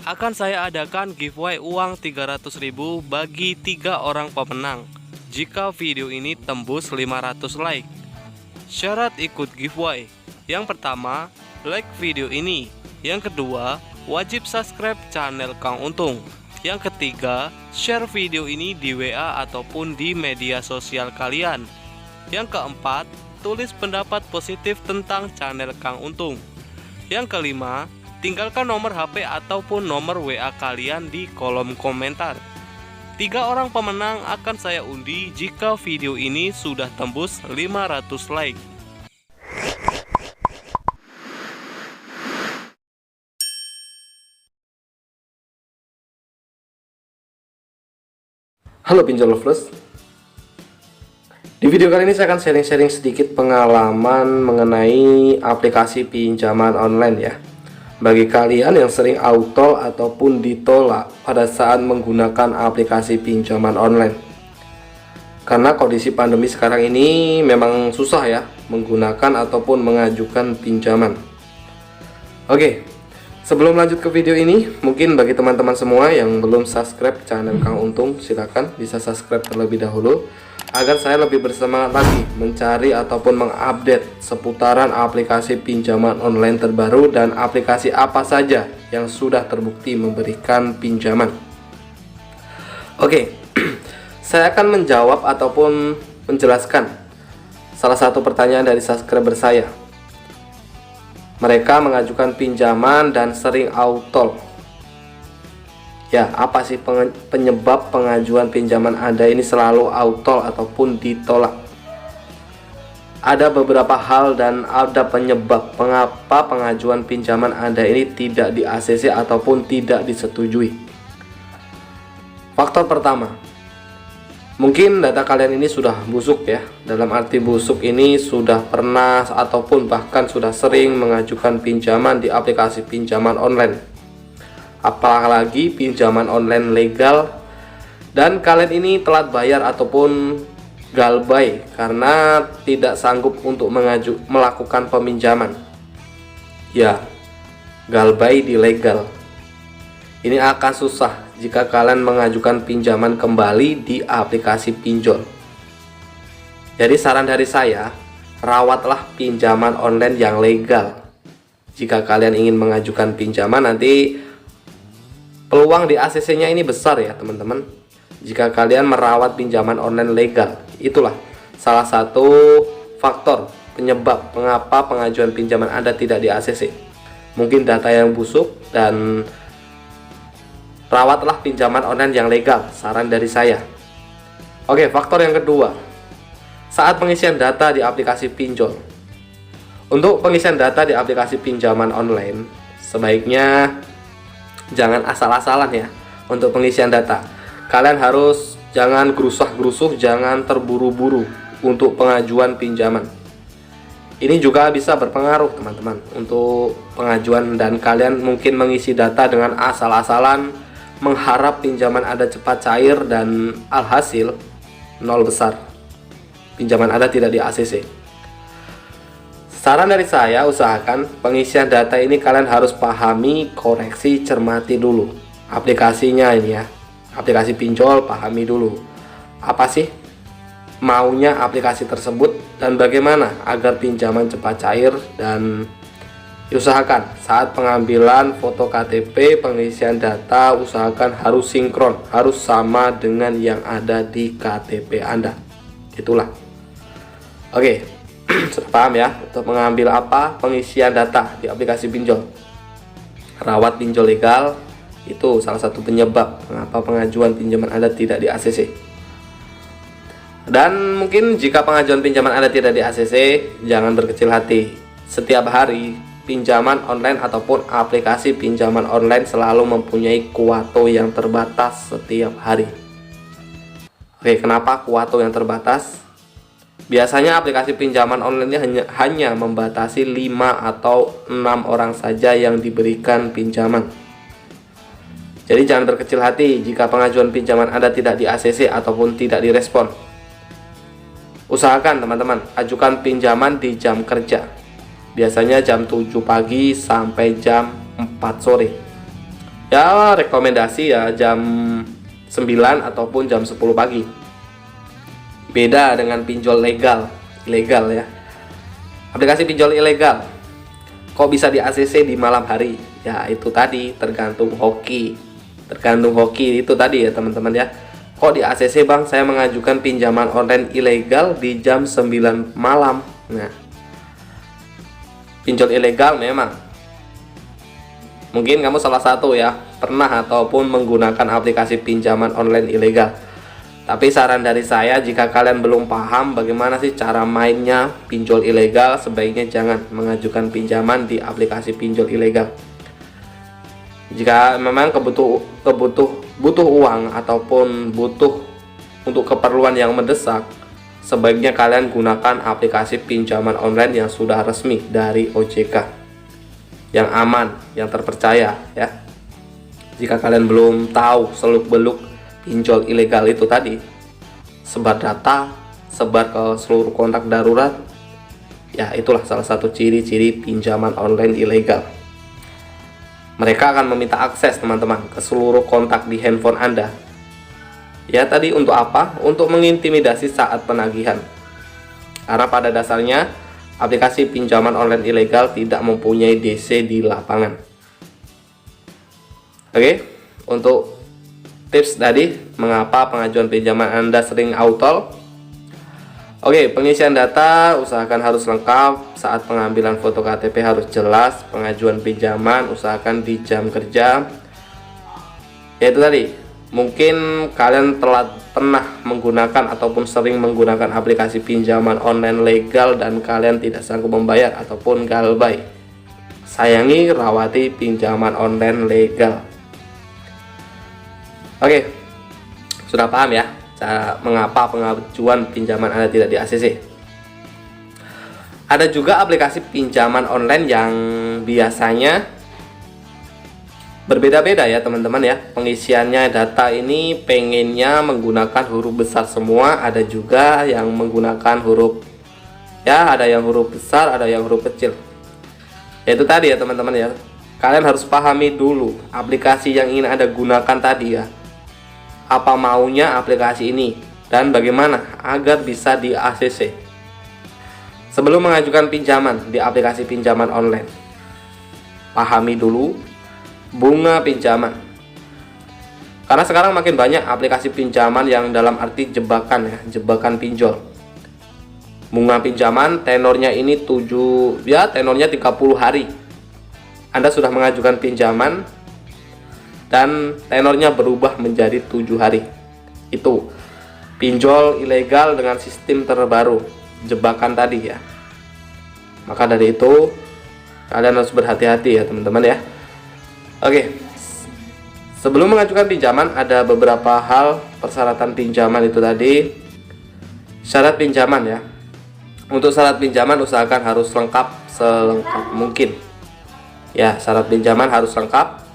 akan saya adakan giveaway uang 300.000 bagi 3 orang pemenang jika video ini tembus 500 like. Syarat ikut giveaway: yang pertama, like video ini. Yang kedua, wajib subscribe channel Kang Untung. Yang ketiga, share video ini di WA ataupun di media sosial kalian. Yang keempat, tulis pendapat positif tentang channel Kang Untung. Yang kelima, tinggalkan nomor HP ataupun nomor WA kalian di kolom komentar. 3 orang pemenang akan saya undi jika video ini sudah tembus 500 like. Halo pinjol lovers, di video kali ini saya akan sharing-sharing sedikit pengalaman mengenai aplikasi pinjaman online ya. Bagi kalian yang sering auto ataupun ditolak pada saat menggunakan aplikasi pinjaman online. Karena kondisi pandemi sekarang ini memang susah ya menggunakan ataupun mengajukan pinjaman. Oke, sebelum lanjut ke video ini, mungkin bagi teman-teman semua yang belum subscribe channel Kang Untung, silakan bisa subscribe terlebih dahulu agar saya lebih bersemangat lagi mencari ataupun mengupdate seputaran aplikasi pinjaman online terbaru dan aplikasi apa saja yang sudah terbukti memberikan pinjaman. Oke, saya akan menjawab ataupun menjelaskan salah satu pertanyaan dari subscriber saya. Mereka mengajukan pinjaman dan sering auto. Ya, apa sih penyebab pengajuan pinjaman Anda ini selalu auto ataupun ditolak? Ada beberapa hal dan ada penyebab mengapa pengajuan pinjaman Anda ini tidak di ACC ataupun tidak disetujui. Faktor pertama, mungkin data kalian ini sudah busuk ya. Dalam arti busuk ini sudah pernah ataupun bahkan sudah sering mengajukan pinjaman di aplikasi pinjaman online. Apalagi pinjaman online legal, dan kalian ini telat bayar ataupun galbay karena tidak sanggup untuk melakukan peminjaman. Ya, galbay di legal. Ini akan susah jika kalian mengajukan pinjaman kembali di aplikasi pinjol. Jadi saran dari saya, rawatlah pinjaman online yang legal. Jika kalian ingin mengajukan pinjaman, nanti peluang di ACC-nya ini besar ya teman-teman. Jika kalian merawat pinjaman online legal, itulah salah satu faktor penyebab mengapa pengajuan pinjaman Anda tidak di ACC. Mungkin data yang busuk, dan rawatlah pinjaman online yang legal, saran dari saya. Oke, faktor yang kedua, saat pengisian data di aplikasi pinjol. Untuk pengisian data di aplikasi pinjaman online, sebaiknya jangan asal-asalan ya. Untuk pengisian data, kalian harus jangan gerusah-gerusuh, jangan terburu-buru untuk pengajuan pinjaman. Ini juga bisa berpengaruh teman-teman untuk pengajuan, dan kalian mungkin mengisi data dengan asal-asalan, mengharap pinjaman Anda cepat cair, dan alhasil nol besar. Pinjaman Anda tidak di ACC. Saran dari saya, usahakan pengisian data ini kalian harus pahami, koreksi, cermati dulu aplikasinya ini ya. Aplikasi pinjol, pahami dulu apa sih maunya aplikasi tersebut dan bagaimana agar pinjaman cepat cair. Dan usahakan saat pengambilan foto KTP, pengisian data, usahakan harus sinkron, harus sama dengan yang ada di KTP Anda. Itulah. Oke. Sudah paham ya untuk mengambil apa pengisian data di aplikasi pinjol. Rawat pinjol legal, itu salah satu penyebab mengapa pengajuan pinjaman Anda tidak di ACC. Dan mungkin jika pengajuan pinjaman Anda tidak di ACC, jangan berkecil hati. Setiap hari pinjaman online ataupun aplikasi pinjaman online selalu mempunyai kuota yang terbatas setiap hari. Oke, kenapa kuota yang terbatas? Biasanya aplikasi pinjaman online hanya membatasi 5 atau 6 orang saja yang diberikan pinjaman. Jadi jangan berkecil hati jika pengajuan pinjaman Anda tidak di ACC ataupun tidak direspon. Usahakan teman-teman ajukan pinjaman di jam kerja. Biasanya jam 7 pagi sampai jam 4 sore. Ya, rekomendasi ya jam 9 ataupun jam 10 pagi. Beda dengan pinjol ilegal ya. Aplikasi pinjol ilegal kok bisa di ACC di malam hari? Ya itu tadi, tergantung hoki itu tadi ya teman-teman ya. Kok di ACC bang saya mengajukan pinjaman online ilegal di jam 9 malam? Nah, pinjol ilegal memang mungkin kamu salah satu ya pernah ataupun menggunakan aplikasi pinjaman online ilegal. Tapi saran dari saya, jika kalian belum paham bagaimana sih cara mainnya pinjol ilegal, sebaiknya jangan mengajukan pinjaman di aplikasi pinjol ilegal. Jika memang butuh uang ataupun butuh untuk keperluan yang mendesak, sebaiknya kalian gunakan aplikasi pinjaman online yang sudah resmi dari OJK, yang aman, yang terpercaya ya. Jika kalian belum tahu seluk-beluk pinjol ilegal itu tadi, sebar data, sebar ke seluruh kontak darurat, ya itulah salah satu ciri-ciri pinjaman online ilegal. Mereka akan meminta akses teman-teman ke seluruh kontak di handphone Anda. Ya tadi untuk apa? Untuk mengintimidasi saat penagihan. Karena pada dasarnya aplikasi pinjaman online ilegal tidak mempunyai DC di lapangan. Oke, untuk tips tadi mengapa pengajuan pinjaman Anda sering autol. Oke, pengisian data usahakan harus lengkap. Saat pengambilan foto KTP harus jelas. Pengajuan pinjaman usahakan di jam kerja. Yaitu tadi, mungkin kalian pernah menggunakan ataupun sering menggunakan aplikasi pinjaman online legal dan kalian tidak sanggup membayar ataupun galbay. Sayangi, rawati pinjaman online legal. Oke, sudah paham ya cara mengapa pengajuan pinjaman Anda tidak di ACC. Ada juga aplikasi pinjaman online yang biasanya berbeda-beda ya teman-teman ya. Pengisiannya data ini pengennya menggunakan huruf besar semua, ada juga yang menggunakan huruf ya, ada yang huruf besar, ada yang huruf kecil. Itu tadi ya teman-teman ya. Kalian harus pahami dulu aplikasi yang ingin Anda gunakan tadi ya. Apa maunya aplikasi ini dan bagaimana agar bisa di ACC. Sebelum mengajukan pinjaman di aplikasi pinjaman online, pahami dulu bunga pinjaman. Karena sekarang makin banyak aplikasi pinjaman yang dalam arti jebakan ya, jebakan pinjol. Bunga pinjaman tenornya ini tenornya 30 hari. Anda sudah mengajukan pinjaman dan tenornya berubah menjadi 7 hari. Itu pinjol ilegal dengan sistem terbaru, jebakan tadi ya. Maka dari itu kalian harus berhati-hati ya teman-teman ya. Oke, sebelum mengajukan pinjaman ada beberapa hal persyaratan pinjaman itu tadi. Syarat pinjaman ya. Untuk syarat pinjaman usahakan harus lengkap selengkap mungkin. Ya, syarat pinjaman harus lengkap.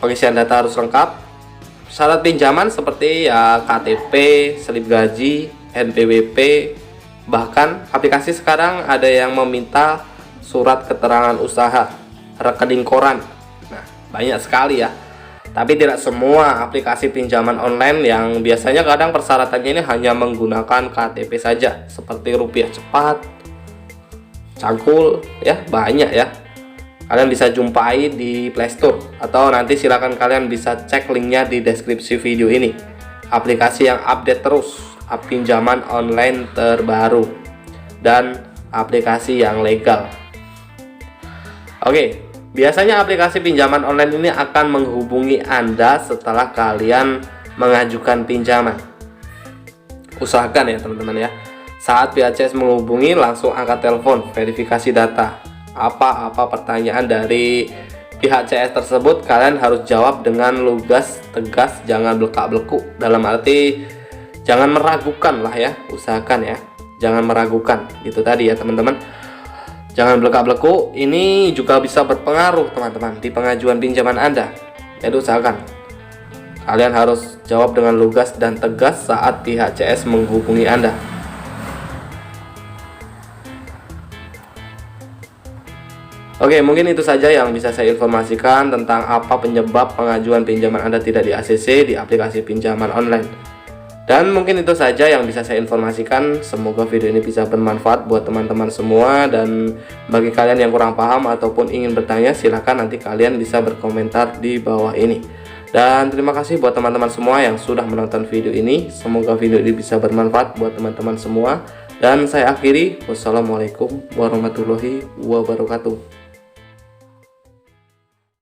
Pengisian data harus lengkap. Syarat pinjaman seperti ya KTP, slip gaji, NPWP, bahkan aplikasi sekarang ada yang meminta surat keterangan usaha, rekening koran. Nah, banyak sekali ya. Tapi tidak semua aplikasi pinjaman online yang biasanya kadang persyaratannya ini hanya menggunakan KTP saja, seperti Rupiah Cepat, Cangkul, ya banyak ya. Kalian bisa jumpai di Playstore atau nanti silakan kalian bisa cek linknya di deskripsi video ini. Aplikasi yang update terus, pinjaman online terbaru dan aplikasi yang legal. Oke, biasanya aplikasi pinjaman online ini akan menghubungi Anda setelah kalian mengajukan pinjaman. Usahakan ya teman-teman ya, saat pihak CS menghubungi langsung angkat telepon, verifikasi data. Apa-apa pertanyaan dari pihak CS tersebut kalian harus jawab dengan lugas, tegas, jangan belak-beleku. Dalam arti jangan meragukan lah ya, usahakan ya, jangan meragukan. Itu tadi ya teman-teman. Jangan belak-beleku. Ini juga bisa berpengaruh teman-teman di pengajuan pinjaman Anda. Jadi usahakan kalian harus jawab dengan lugas dan tegas saat pihak CS menghubungi Anda. Oke, mungkin itu saja yang bisa saya informasikan tentang apa penyebab pengajuan pinjaman Anda tidak di ACC di aplikasi pinjaman online. Dan mungkin itu saja yang bisa saya informasikan. Semoga video ini bisa bermanfaat buat teman-teman semua. Dan bagi kalian yang kurang paham ataupun ingin bertanya, silahkan nanti kalian bisa berkomentar di bawah ini. Dan terima kasih buat teman-teman semua yang sudah menonton video ini. Semoga video ini bisa bermanfaat buat teman-teman semua. Dan saya akhiri, wassalamualaikum warahmatullahi wabarakatuh.